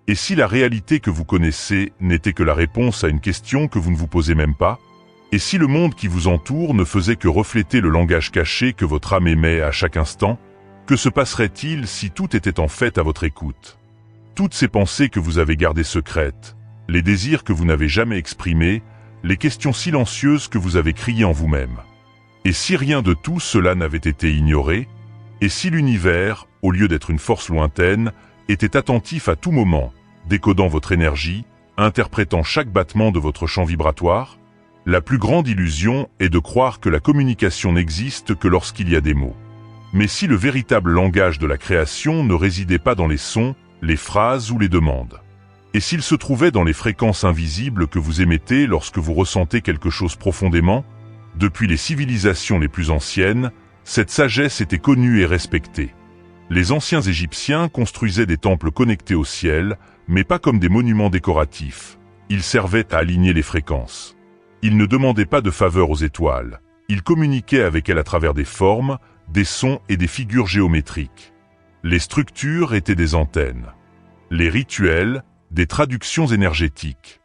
Et si la réalité que vous connaissez n'était que la réponse à une question que vous ne vous posez même pas? Et si le monde qui vous entoure ne faisait que refléter le langage caché que votre âme émet à chaque instant? Que se passerait-il si tout était en fait à votre écoute? Toutes ces pensées que vous avez gardées secrètes, les désirs que vous n'avez jamais exprimés, les questions silencieuses que vous avez criées en vous-même. Et si rien de tout cela n'avait été ignoré? Et si l'univers, au lieu d'être une force lointaine, était attentif à tout moment, décodant votre énergie, interprétant chaque battement de votre champ vibratoire? La plus grande illusion est de croire que la communication n'existe que lorsqu'il y a des mots. Mais si le véritable langage de la création ne résidait pas dans les sons, les phrases ou les demandes? Et s'il se trouvait dans les fréquences invisibles que vous émettez lorsque vous ressentez quelque chose profondément? Depuis les civilisations les plus anciennes, cette sagesse était connue et respectée. Les anciens Égyptiens construisaient des temples connectés au ciel, mais pas comme des monuments décoratifs. Ils servaient à aligner les fréquences. Ils ne demandaient pas de faveur aux étoiles. Ils communiquaient avec elles à travers des formes, des sons et des figures géométriques. Les structures étaient des antennes. Les rituels, des traductions énergétiques.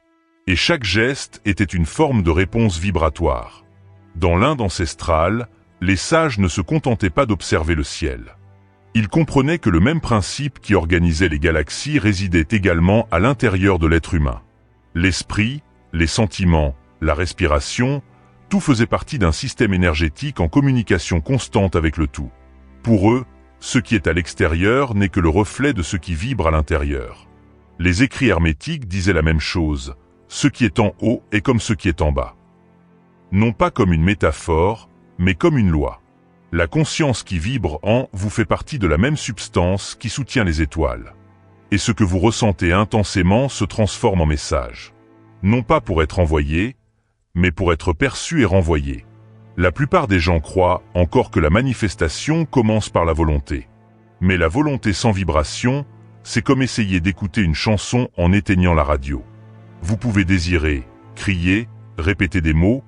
Et chaque geste était une forme de réponse vibratoire. Dans l'Inde ancestrale, les sages ne se contentaient pas d'observer le ciel. Ils comprenaient que le même principe qui organisait les galaxies résidait également à l'intérieur de l'être humain. L'esprit, les sentiments, la respiration, tout faisait partie d'un système énergétique en communication constante avec le tout. Pour eux, ce qui est à l'extérieur n'est que le reflet de ce qui vibre à l'intérieur. Les écrits hermétiques disaient la même chose, ce qui est en haut est comme ce qui est en bas. Non pas comme une métaphore, mais comme une loi. La conscience qui vibre en vous fait partie de la même substance qui soutient les étoiles. Et ce que vous ressentez intensément se transforme en message. Non pas pour être envoyé, mais pour être perçu et renvoyé. La plupart des gens croient encore que la manifestation commence par la volonté. Mais la volonté sans vibration, c'est comme essayer d'écouter une chanson en éteignant la radio. Vous pouvez désirer, crier, répéter des mots,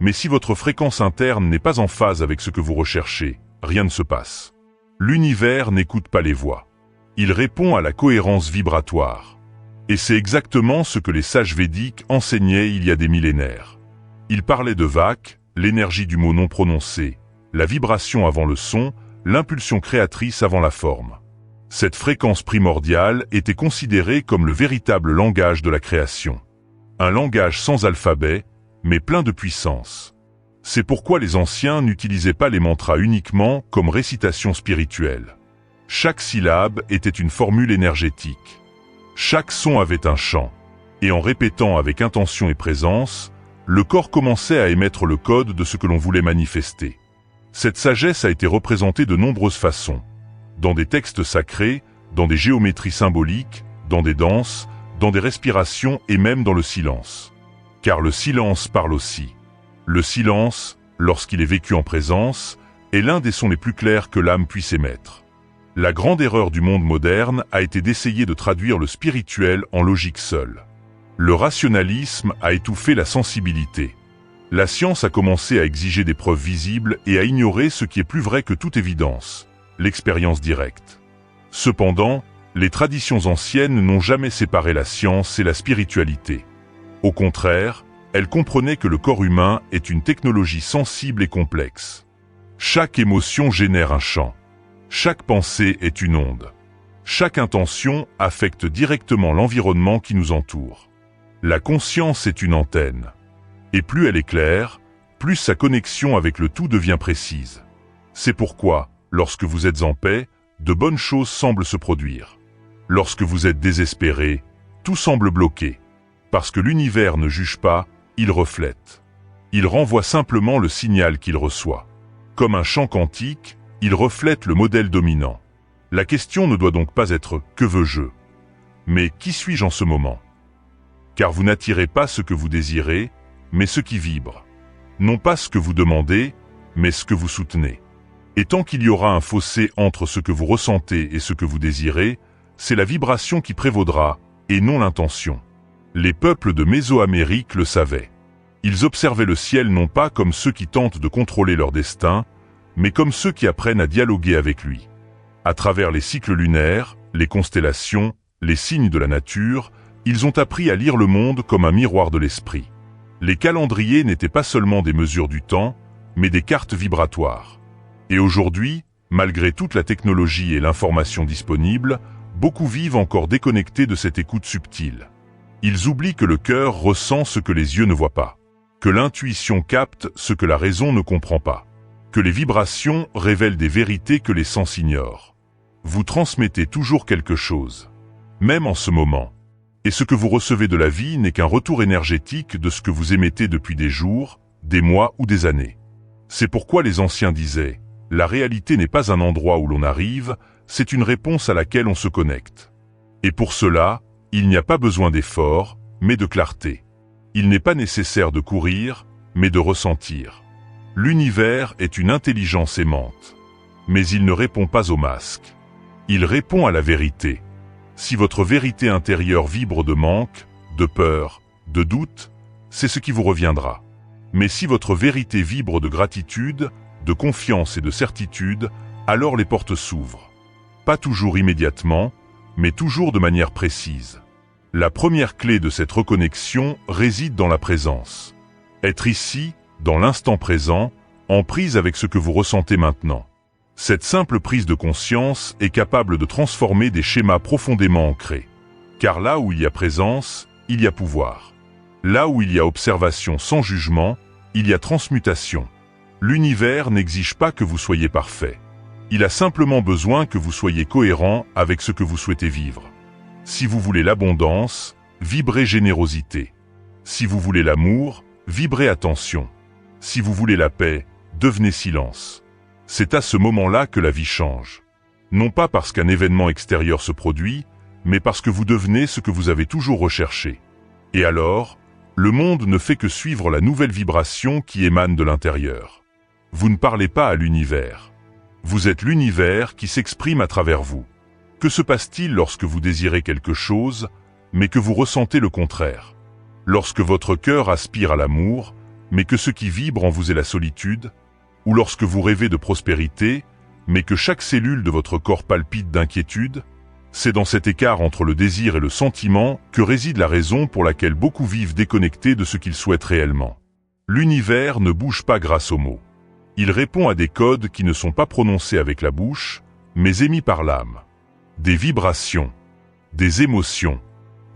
mais si votre fréquence interne n'est pas en phase avec ce que vous recherchez, rien ne se passe. L'univers n'écoute pas les voix. Il répond à la cohérence vibratoire. Et c'est exactement ce que les sages védiques enseignaient il y a des millénaires. Ils parlaient de Vak, l'énergie du mot non prononcé, la vibration avant le son, l'impulsion créatrice avant la forme. Cette fréquence primordiale était considérée comme le véritable langage de la création. Un langage sans alphabet, mais plein de puissance. C'est pourquoi les anciens n'utilisaient pas les mantras uniquement comme récitation spirituelle. Chaque syllabe était une formule énergétique. Chaque son avait un chant. Et en répétant avec intention et présence, le corps commençait à émettre le code de ce que l'on voulait manifester. Cette sagesse a été représentée de nombreuses façons. Dans des textes sacrés, dans des géométries symboliques, dans des danses, dans des respirations et même dans le silence. Car le silence parle aussi. Le silence, lorsqu'il est vécu en présence, est l'un des sons les plus clairs que l'âme puisse émettre. La grande erreur du monde moderne a été d'essayer de traduire le spirituel en logique seule. Le rationalisme a étouffé la sensibilité. La science a commencé à exiger des preuves visibles et à ignorer ce qui est plus vrai que toute évidence, l'expérience directe. Cependant, les traditions anciennes n'ont jamais séparé la science et la spiritualité. Au contraire, elles comprenaient que le corps humain est une technologie sensible et complexe. Chaque émotion génère un champ. Chaque pensée est une onde. Chaque intention affecte directement l'environnement qui nous entoure. La conscience est une antenne. Et plus elle est claire, plus sa connexion avec le tout devient précise. C'est pourquoi, lorsque vous êtes en paix, de bonnes choses semblent se produire. Lorsque vous êtes désespéré, tout semble bloqué. Parce que l'univers ne juge pas, il reflète. Il renvoie simplement le signal qu'il reçoit. Comme un chant quantique, il reflète le modèle dominant. La question ne doit donc pas être « que veux-je » mais « qui suis-je en ce moment ?» Car vous n'attirez pas ce que vous désirez, mais ce qui vibre. Non pas ce que vous demandez, mais ce que vous soutenez. Et tant qu'il y aura un fossé entre ce que vous ressentez et ce que vous désirez, c'est la vibration qui prévaudra, et non l'intention. Les peuples de Mésoamérique le savaient. Ils observaient le ciel non pas comme ceux qui tentent de contrôler leur destin, mais comme ceux qui apprennent à dialoguer avec lui. À travers les cycles lunaires, les constellations les signes de la nature, ils ont appris à lire le monde comme un miroir de l'esprit. Les calendriers n'étaient pas seulement des mesures du temps, mais des cartes vibratoires. Et aujourd'hui, malgré toute la technologie et l'information disponible, beaucoup vivent encore déconnectés de cette écoute subtile. Ils oublient que le cœur ressent ce que les yeux ne voient pas, que l'intuition capte ce que la raison ne comprend pas, que les vibrations révèlent des vérités que les sens ignorent. Vous transmettez toujours quelque chose, même en ce moment. Et ce que vous recevez de la vie n'est qu'un retour énergétique de ce que vous émettez depuis des jours, des mois ou des années. C'est pourquoi les anciens disaient « La réalité n'est pas un endroit où l'on arrive, c'est une réponse à laquelle on se connecte. » Et pour cela, il n'y a pas besoin d'effort, mais de clarté. Il n'est pas nécessaire de courir, mais de ressentir. L'univers est une intelligence aimante. Mais il ne répond pas au masque. Il répond à la vérité. Si votre vérité intérieure vibre de manque, de peur, de doute, c'est ce qui vous reviendra. Mais si votre vérité vibre de gratitude, de confiance et de certitude, alors les portes s'ouvrent. Pas toujours immédiatement, mais toujours de manière précise. La première clé de cette reconnexion réside dans la présence. Être ici, dans l'instant présent, en prise avec ce que vous ressentez maintenant. Cette simple prise de conscience est capable de transformer des schémas profondément ancrés. Car là où il y a présence, il y a pouvoir. Là où il y a observation sans jugement, il y a transmutation. L'univers n'exige pas que vous soyez parfait. Il a simplement besoin que vous soyez cohérent avec ce que vous souhaitez vivre. Si vous voulez l'abondance, vibrez générosité. Si vous voulez l'amour, vibrez attention. Si vous voulez la paix, devenez silence. C'est à ce moment-là que la vie change. Non pas parce qu'un événement extérieur se produit, mais parce que vous devenez ce que vous avez toujours recherché. Et alors, le monde ne fait que suivre la nouvelle vibration qui émane de l'intérieur. Vous ne parlez pas à l'univers. Vous êtes l'univers qui s'exprime à travers vous. Que se passe-t-il lorsque vous désirez quelque chose, mais que vous ressentez le contraire? Lorsque votre cœur aspire à l'amour, mais que ce qui vibre en vous est la solitude? Ou lorsque vous rêvez de prospérité, mais que chaque cellule de votre corps palpite d'inquiétude? C'est dans cet écart entre le désir et le sentiment que réside la raison pour laquelle beaucoup vivent déconnectés de ce qu'ils souhaitent réellement. L'univers ne bouge pas grâce aux mots. Il répond à des codes qui ne sont pas prononcés avec la bouche, mais émis par l'âme. Des vibrations, des émotions,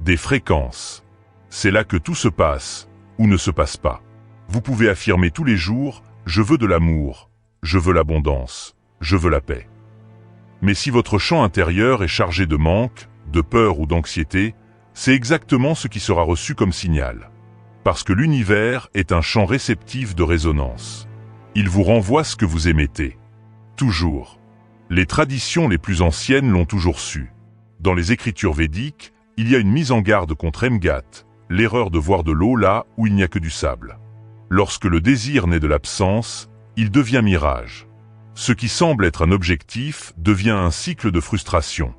des fréquences. C'est là que tout se passe, ou ne se passe pas. Vous pouvez affirmer tous les jours « Je veux de l'amour, je veux l'abondance, je veux la paix ». Mais si votre champ intérieur est chargé de manque, de peur ou d'anxiété, c'est exactement ce qui sera reçu comme signal. Parce que l'univers est un champ réceptif de résonance. Il vous renvoie ce que vous émettez. Toujours. Les traditions les plus anciennes l'ont toujours su. Dans les écritures védiques, il y a une mise en garde contre Emgat, l'erreur de voir de l'eau là où il n'y a que du sable. Lorsque le désir naît de l'absence, il devient mirage. Ce qui semble être un objectif devient un cycle de frustration.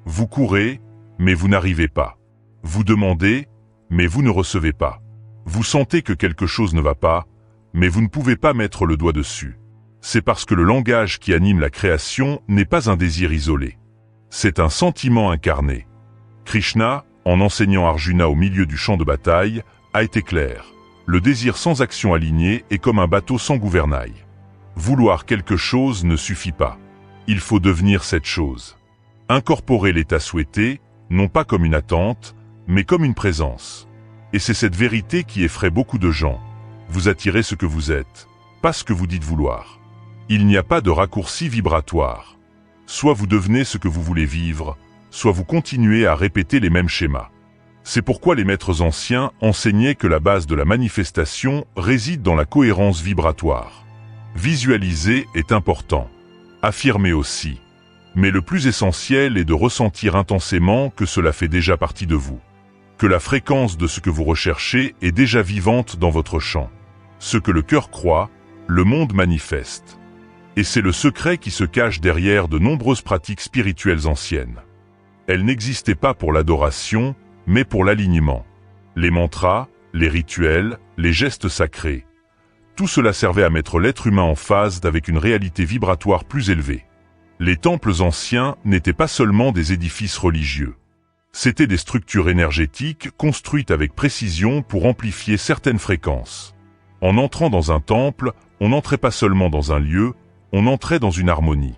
Vous courez, mais vous n'arrivez pas. Vous demandez, mais vous ne recevez pas. Vous sentez que quelque chose ne va pas, mais vous ne pouvez pas mettre le doigt dessus. C'est parce que le langage qui anime la création n'est pas un désir isolé. C'est un sentiment incarné. Krishna, en enseignant Arjuna au milieu du champ de bataille, a été clair. Le désir sans action alignée est comme un bateau sans gouvernail. Vouloir quelque chose ne suffit pas. Il faut devenir cette chose. Incorporer l'état souhaité, non pas comme une attente, mais comme une présence. Et c'est cette vérité qui effraie beaucoup de gens. Vous attirez ce que vous êtes, pas ce que vous dites vouloir. Il n'y a pas de raccourci vibratoire. Soit vous devenez ce que vous voulez vivre, soit vous continuez à répéter les mêmes schémas. C'est pourquoi les maîtres anciens enseignaient que la base de la manifestation réside dans la cohérence vibratoire. Visualiser est important. Affirmer aussi. Mais le plus essentiel est de ressentir intensément que cela fait déjà partie de vous. Que la fréquence de ce que vous recherchez est déjà vivante dans votre champ. Ce que le cœur croit, le monde manifeste. Et c'est le secret qui se cache derrière de nombreuses pratiques spirituelles anciennes. Elles n'existaient pas pour l'adoration, mais pour l'alignement. Les mantras, les rituels, les gestes sacrés. Tout cela servait à mettre l'être humain en phase avec une réalité vibratoire plus élevée. Les temples anciens n'étaient pas seulement des édifices religieux. C'étaient des structures énergétiques construites avec précision pour amplifier certaines fréquences. En entrant dans un temple, on n'entrait pas seulement dans un lieu, on entrait dans une harmonie.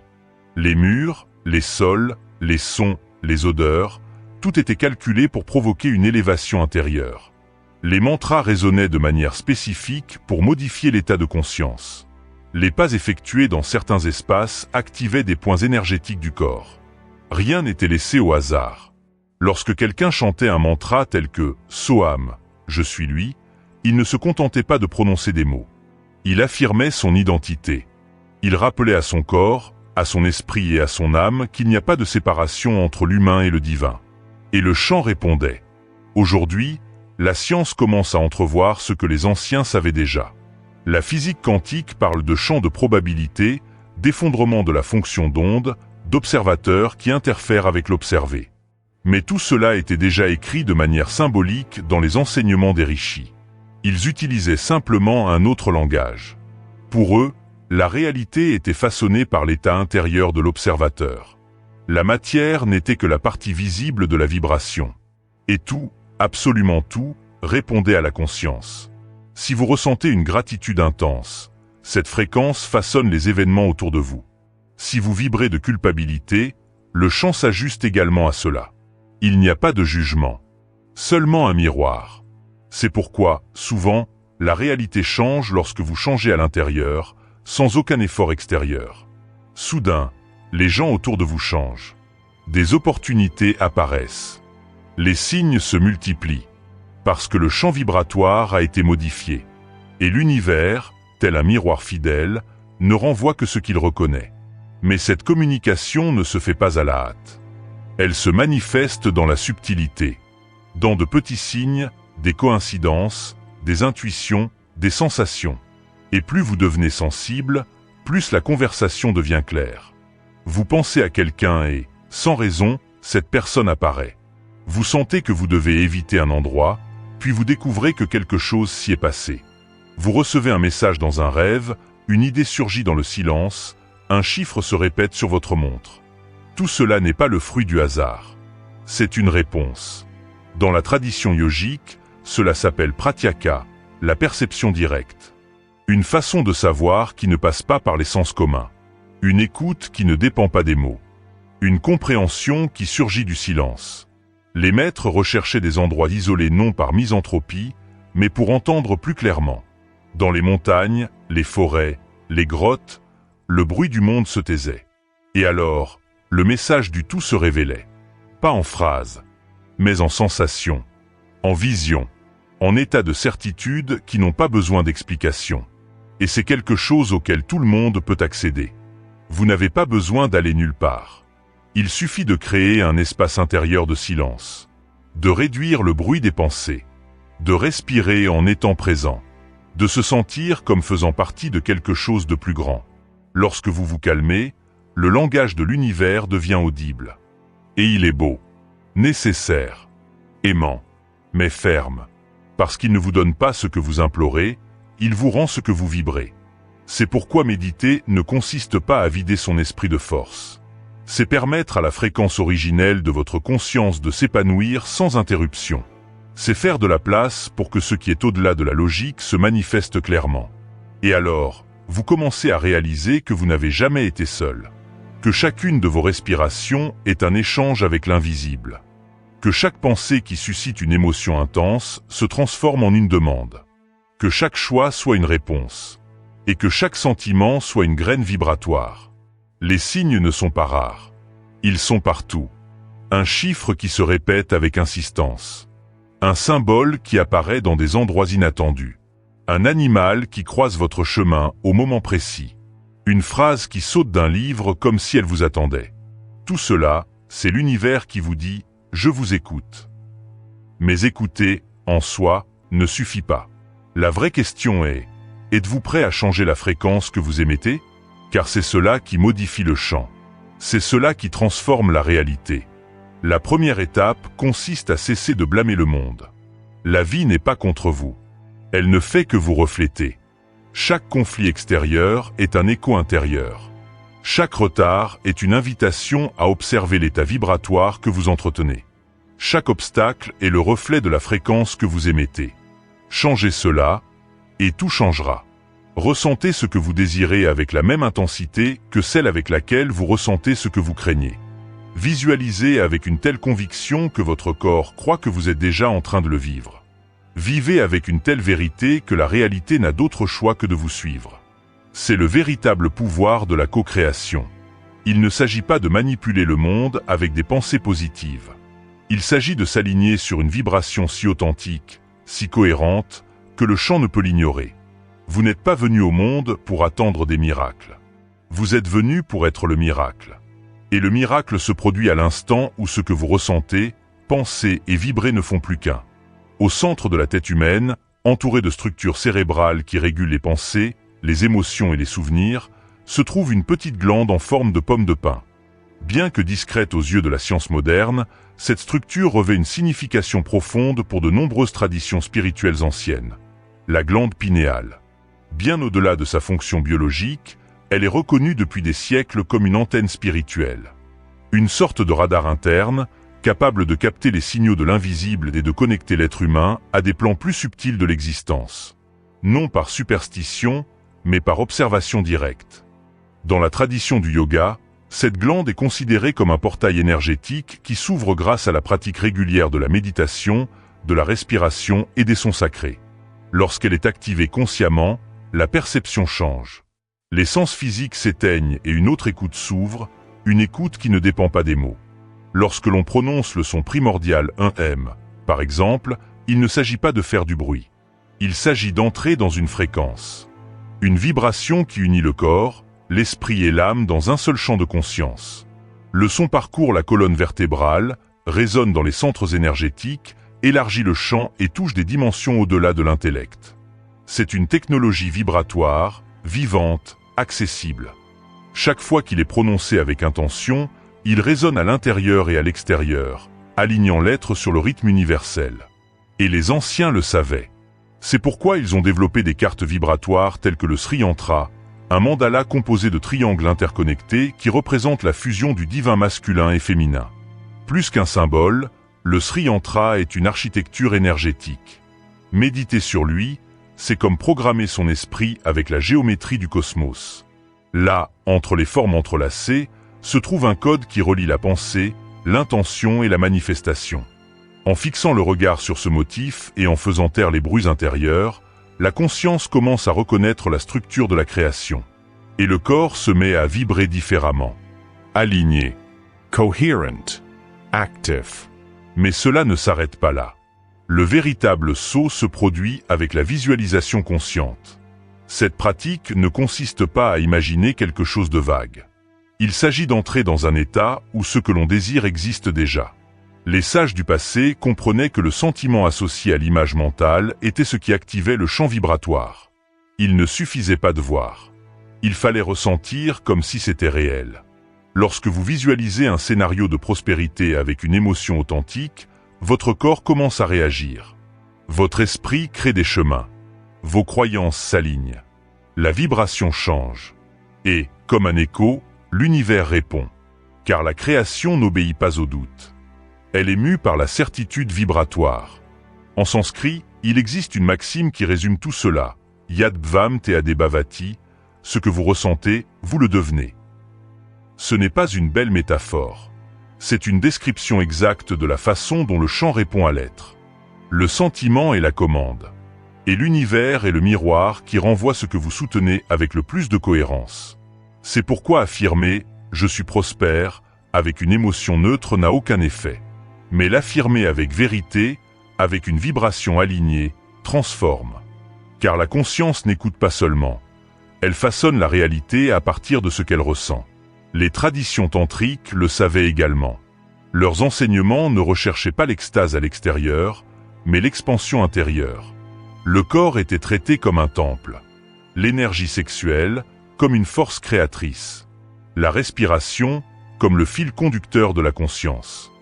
Les murs, les sols, les sons, les odeurs, tout était calculé pour provoquer une élévation intérieure. Les mantras résonnaient de manière spécifique pour modifier l'état de conscience. Les pas effectués dans certains espaces activaient des points énergétiques du corps. Rien n'était laissé au hasard. Lorsque quelqu'un chantait un mantra tel que « Soham, je suis lui », il ne se contentait pas de prononcer des mots. Il affirmait son identité. Il rappelait à son corps, à son esprit et à son âme qu'il n'y a pas de séparation entre l'humain et le divin. Et le chant répondait. Aujourd'hui, la science commence à entrevoir ce que les anciens savaient déjà. La physique quantique parle de champs de probabilité, d'effondrement de la fonction d'onde, d'observateurs qui interfèrent avec l'observé. Mais tout cela était déjà écrit de manière symbolique dans les enseignements des rishis. Ils utilisaient simplement un autre langage. Pour eux, la réalité était façonnée par l'état intérieur de l'observateur. La matière n'était que la partie visible de la vibration. Et tout, absolument tout, répondait à la conscience. Si vous ressentez une gratitude intense, cette fréquence façonne les événements autour de vous. Si vous vibrez de culpabilité, le champ s'ajuste également à cela. Il n'y a pas de jugement, seulement un miroir. C'est pourquoi, souvent, la réalité change lorsque vous changez à l'intérieur, sans aucun effort extérieur. Soudain, les gens autour de vous changent. Des opportunités apparaissent. Les signes se multiplient, parce que le champ vibratoire a été modifié. Et l'univers, tel un miroir fidèle, ne renvoie que ce qu'il reconnaît. Mais cette communication ne se fait pas à la hâte. Elle se manifeste dans la subtilité, dans de petits signes, des coïncidences, des intuitions, des sensations. Et plus vous devenez sensible, plus la conversation devient claire. Vous pensez à quelqu'un et, sans raison, cette personne apparaît. Vous sentez que vous devez éviter un endroit, puis vous découvrez que quelque chose s'y est passé. Vous recevez un message dans un rêve, une idée surgit dans le silence, un chiffre se répète sur votre montre. Tout cela n'est pas le fruit du hasard. C'est une réponse. Dans la tradition yogique, cela s'appelle pratyaka, la perception directe. Une façon de savoir qui ne passe pas par les sens communs. Une écoute qui ne dépend pas des mots. Une compréhension qui surgit du silence. Les maîtres recherchaient des endroits isolés non par misanthropie, mais pour entendre plus clairement. Dans les montagnes, les forêts, les grottes, le bruit du monde se taisait. Et alors, le message du tout se révélait. Pas en phrases, mais en sensations, en visions, en états de certitude qui n'ont pas besoin d'explication. Et c'est quelque chose auquel tout le monde peut accéder. Vous n'avez pas besoin d'aller nulle part. Il suffit de créer un espace intérieur de silence, de réduire le bruit des pensées, de respirer en étant présent, de se sentir comme faisant partie de quelque chose de plus grand. Lorsque vous vous calmez, le langage de l'univers devient audible. Et il est beau, nécessaire, aimant, mais ferme. Parce qu'il ne vous donne pas ce que vous implorez, il vous rend ce que vous vibrez. C'est pourquoi méditer ne consiste pas à vider son esprit de force. C'est permettre à la fréquence originelle de votre conscience de s'épanouir sans interruption. C'est faire de la place pour que ce qui est au-delà de la logique se manifeste clairement. Et alors, vous commencez à réaliser que vous n'avez jamais été seul. Que chacune de vos respirations est un échange avec l'invisible. Que chaque pensée qui suscite une émotion intense se transforme en une demande. Que chaque choix soit une réponse. Et que chaque sentiment soit une graine vibratoire. Les signes ne sont pas rares. Ils sont partout. Un chiffre qui se répète avec insistance. Un symbole qui apparaît dans des endroits inattendus. Un animal qui croise votre chemin au moment précis. Une phrase qui saute d'un livre comme si elle vous attendait. Tout cela, c'est l'univers qui vous dit « Je vous écoute ». Mais écouter, en soi, ne suffit pas. La vraie question est « Êtes-vous prêt à changer la fréquence que vous émettez ? Car c'est cela qui modifie le champ. C'est cela qui transforme la réalité. La première étape consiste à cesser de blâmer le monde. La vie n'est pas contre vous. Elle ne fait que vous refléter. Chaque conflit extérieur est un écho intérieur. Chaque retard est une invitation à observer l'état vibratoire que vous entretenez. Chaque obstacle est le reflet de la fréquence que vous émettez. Changez cela, et tout changera. Ressentez ce que vous désirez avec la même intensité que celle avec laquelle vous ressentez ce que vous craignez. Visualisez avec une telle conviction que votre corps croit que vous êtes déjà en train de le vivre. Vivez avec une telle vérité que la réalité n'a d'autre choix que de vous suivre. C'est le véritable pouvoir de la co-création. Il ne s'agit pas de manipuler le monde avec des pensées positives. Il s'agit de s'aligner sur une vibration si authentique, si cohérente, que le champ ne peut l'ignorer. Vous n'êtes pas venu au monde pour attendre des miracles. Vous êtes venu pour être le miracle. Et le miracle se produit à l'instant où ce que vous ressentez, pensez et vibrez ne font plus qu'un. Au centre de la tête humaine, entouré de structures cérébrales qui régulent les pensées, les émotions et les souvenirs, se trouve une petite glande en forme de pomme de pin. Bien que discrète aux yeux de la science moderne, cette structure revêt une signification profonde pour de nombreuses traditions spirituelles anciennes. La glande pinéale. Bien au-delà de sa fonction biologique, elle est reconnue depuis des siècles comme une antenne spirituelle. Une sorte de radar interne, capable de capter les signaux de l'invisible et de connecter l'être humain à des plans plus subtils de l'existence. Non par superstition, mais par observation directe. Dans la tradition du yoga, cette glande est considérée comme un portail énergétique qui s'ouvre grâce à la pratique régulière de la méditation, de la respiration et des sons sacrés. Lorsqu'elle est activée consciemment, la perception change. Les sens physiques s'éteignent et une autre écoute s'ouvre, une écoute qui ne dépend pas des mots. Lorsque l'on prononce le son primordial 1M, par exemple, il ne s'agit pas de faire du bruit. Il s'agit d'entrer dans une fréquence. Une vibration qui unit le corps, l'esprit et l'âme dans un seul champ de conscience. Le son parcourt la colonne vertébrale, résonne dans les centres énergétiques, élargit le champ et touche des dimensions au-delà de l'intellect. C'est une technologie vibratoire, vivante, accessible. Chaque fois qu'il est prononcé avec intention, il résonne à l'intérieur et à l'extérieur, alignant l'être sur le rythme universel. Et les anciens le savaient. C'est pourquoi ils ont développé des cartes vibratoires telles que le Sri Yantra, un mandala composé de triangles interconnectés qui représente la fusion du divin masculin et féminin. Plus qu'un symbole, le Sri Yantra est une architecture énergétique. Méditer sur lui, c'est comme programmer son esprit avec la géométrie du cosmos. Là, entre les formes entrelacées, se trouve un code qui relie la pensée, l'intention et la manifestation. En fixant le regard sur ce motif et en faisant taire les bruits intérieurs, la conscience commence à reconnaître la structure de la création. Et le corps se met à vibrer différemment. Aligné. Coherent. Active. Mais cela ne s'arrête pas là. Le véritable saut se produit avec la visualisation consciente. Cette pratique ne consiste pas à imaginer quelque chose de vague. Il s'agit d'entrer dans un état où ce que l'on désire existe déjà. Les sages du passé comprenaient que le sentiment associé à l'image mentale était ce qui activait le champ vibratoire. Il ne suffisait pas de voir. Il fallait ressentir comme si c'était réel. Lorsque vous visualisez un scénario de prospérité avec une émotion authentique, votre corps commence à réagir. Votre esprit crée des chemins. Vos croyances s'alignent. La vibration change. Et, comme un écho, l'univers répond. Car la création n'obéit pas au doute. Elle est mue par la certitude vibratoire. En sanskrit, il existe une maxime qui résume tout cela. Yad bhvam te adebhavati, ce que vous ressentez, vous le devenez. Ce n'est pas une belle métaphore. C'est une description exacte de la façon dont le champ répond à l'être. Le sentiment est la commande. Et l'univers est le miroir qui renvoie ce que vous soutenez avec le plus de cohérence. C'est pourquoi affirmer « je suis prospère » avec une émotion neutre n'a aucun effet. Mais l'affirmer avec vérité, avec une vibration alignée, transforme. Car la conscience n'écoute pas seulement. Elle façonne la réalité à partir de ce qu'elle ressent. Les traditions tantriques le savaient également. Leurs enseignements ne recherchaient pas l'extase à l'extérieur, mais l'expansion intérieure. Le corps était traité comme un temple. L'énergie sexuelle, comme une force créatrice. La respiration, comme le fil conducteur de la conscience.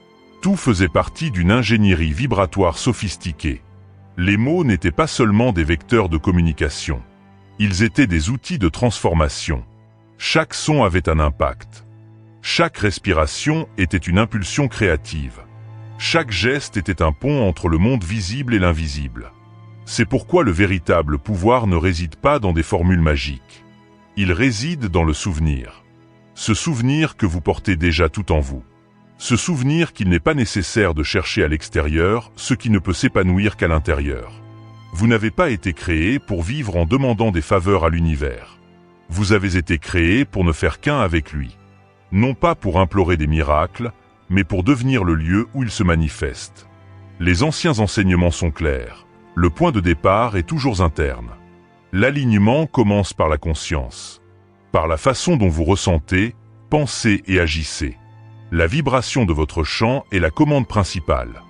Tout faisait partie d'une ingénierie vibratoire sophistiquée. Les mots n'étaient pas seulement des vecteurs de communication. Ils étaient des outils de transformation. Chaque son avait un impact. Chaque respiration était une impulsion créative. Chaque geste était un pont entre le monde visible et l'invisible. C'est pourquoi le véritable pouvoir ne réside pas dans des formules magiques. Il réside dans le souvenir. Ce souvenir que vous portez déjà tout en vous. Ce souvenir qu'il n'est pas nécessaire de chercher à l'extérieur, ce qui ne peut s'épanouir qu'à l'intérieur. Vous n'avez pas été créé pour vivre en demandant des faveurs à l'univers. Vous avez été créé pour ne faire qu'un avec lui. Non pas pour implorer des miracles, mais pour devenir le lieu où il se manifeste. Les anciens enseignements sont clairs. Le point de départ est toujours interne. L'alignement commence par la conscience. Par la façon dont vous ressentez, pensez et agissez. La vibration de votre chant est la commande principale.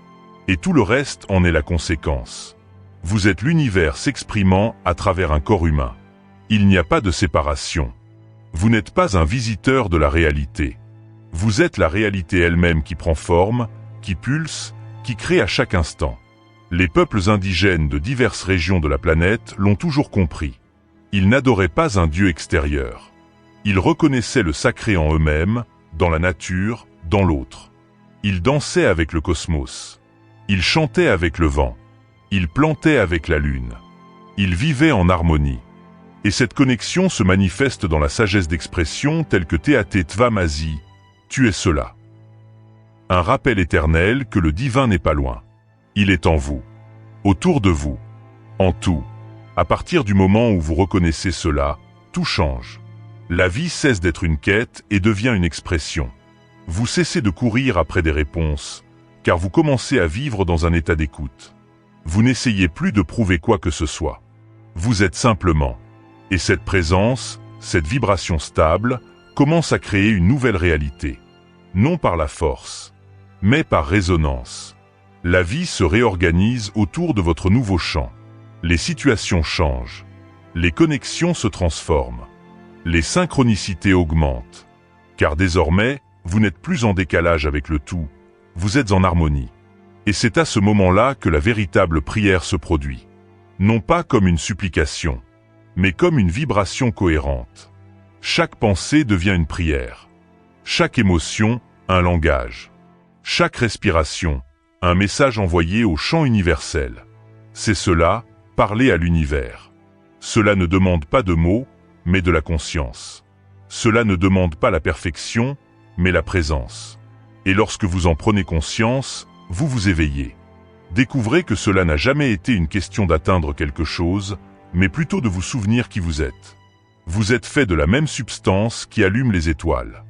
Et tout le reste en est la conséquence. Vous êtes l'univers s'exprimant à travers un corps humain. Il n'y a pas de séparation. Vous n'êtes pas un visiteur de la réalité. Vous êtes la réalité elle-même qui prend forme, qui pulse, qui crée à chaque instant. Les peuples indigènes de diverses régions de la planète l'ont toujours compris. Ils n'adoraient pas un dieu extérieur. Ils reconnaissaient le sacré en eux-mêmes, dans la nature, dans l'autre. Ils dansaient avec le cosmos. Ils chantaient avec le vent. Ils plantaient avec la lune. Ils vivaient en harmonie. Et cette connexion se manifeste dans la sagesse d'expression telle que Teate Tvamasi, tu es cela. Un rappel éternel que le divin n'est pas loin. Il est en vous, autour de vous, en tout. À partir du moment où vous reconnaissez cela, tout change. La vie cesse d'être une quête et devient une expression. Vous cessez de courir après des réponses, car vous commencez à vivre dans un état d'écoute. Vous n'essayez plus de prouver quoi que ce soit. Vous êtes simplement. Et cette présence, cette vibration stable, commence à créer une nouvelle réalité. Non par la force, mais par résonance. La vie se réorganise autour de votre nouveau champ. Les situations changent. Les connexions se transforment. Les synchronicités augmentent. Car désormais, vous n'êtes plus en décalage avec le tout, vous êtes en harmonie. Et c'est à ce moment-là que la véritable prière se produit. Non pas comme une supplication, mais comme une vibration cohérente. Chaque pensée devient une prière. Chaque émotion, un langage. Chaque respiration, un message envoyé au champ universel. C'est cela, parler à l'univers. Cela ne demande pas de mots, mais de la conscience. Cela ne demande pas la perfection, mais la présence. Et lorsque vous en prenez conscience, vous vous éveillez. Découvrez que cela n'a jamais été une question d'atteindre quelque chose, mais plutôt de vous souvenir qui vous êtes. Vous êtes fait de la même substance qui allume les étoiles.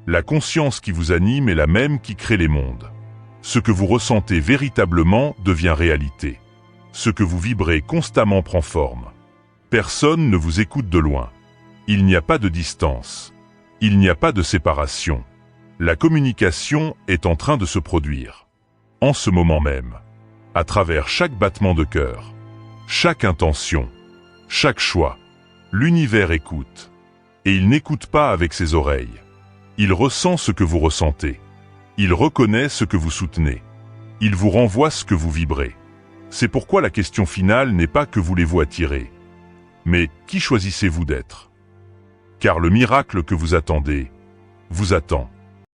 La conscience qui vous anime est la même qui crée les mondes. Ce que vous ressentez véritablement devient réalité. Ce que vous vibrez constamment prend forme. Personne ne vous écoute de loin. Il n'y a pas de distance. Il n'y a pas de séparation. La communication est en train de se produire. En ce moment même. À travers chaque battement de cœur. Chaque intention. Chaque choix. L'univers écoute. Et il n'écoute pas avec ses oreilles. Il ressent ce que vous ressentez. Il reconnaît ce que vous soutenez. Il vous renvoie ce que vous vibrez. C'est pourquoi la question finale n'est pas que voulez-vous attirer, mais qui choisissez-vous d'être? Car le miracle que vous attendez, vous attend.